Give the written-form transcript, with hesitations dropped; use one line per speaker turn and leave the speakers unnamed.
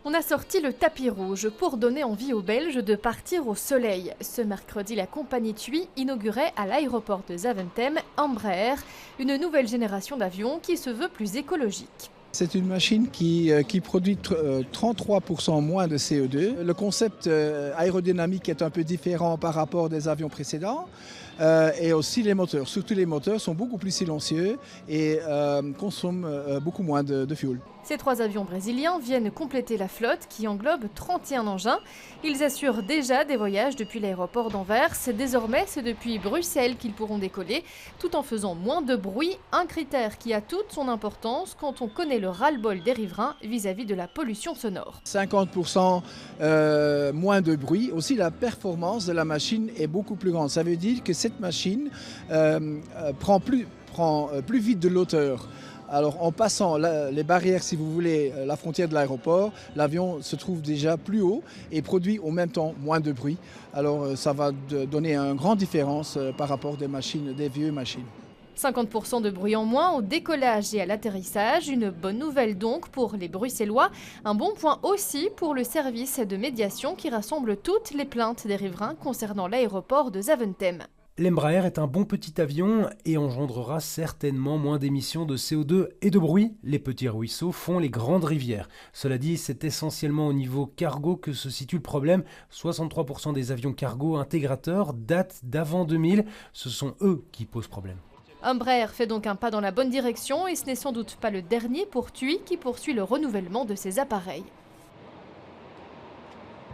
On a sorti le tapis rouge pour donner envie aux Belges de partir au soleil. Ce mercredi, la compagnie TUI inaugurait à l'aéroport de Zaventem Embraer, une nouvelle génération d'avions qui se veut plus écologique.
C'est une machine qui produit 33% moins de CO2. Le concept aérodynamique est un peu différent par rapport des avions précédents. Et aussi les moteurs. Surtout les moteurs sont beaucoup plus silencieux et consomment beaucoup moins de fuel.
Ces 3 avions brésiliens viennent compléter la flotte qui englobe 31 engins. Ils assurent déjà des voyages depuis l'aéroport d'Anvers. Désormais, c'est depuis Bruxelles qu'ils pourront décoller, tout en faisant moins de bruit, un critère qui a toute son importance quand on connaît le ras-le-bol des riverains vis-à-vis de la pollution sonore.
50% moins de bruit. Aussi, la performance de la machine est beaucoup plus grande. Ça veut dire que cette machine prend plus vite de l'auteur. Alors en passant les barrières, si vous voulez, la frontière de l'aéroport, l'avion se trouve déjà plus haut et produit en même temps moins de bruit. Alors ça va donner une grande différence par rapport des vieilles machines.
50% de bruit en moins au décollage et à l'atterrissage, une bonne nouvelle donc pour les Bruxellois. Un bon point aussi pour le service de médiation qui rassemble toutes les plaintes des riverains concernant l'aéroport de Zaventem.
L'Embraer est un bon petit avion et engendrera certainement moins d'émissions de CO2 et de bruit. Les petits ruisseaux font les grandes rivières. Cela dit, c'est essentiellement au niveau cargo que se situe le problème. 63% des avions cargo intégrateurs datent d'avant 2000. Ce sont eux qui posent problème.
Embraer fait donc un pas dans la bonne direction et ce n'est sans doute pas le dernier pour TUI qui poursuit le renouvellement de ses appareils.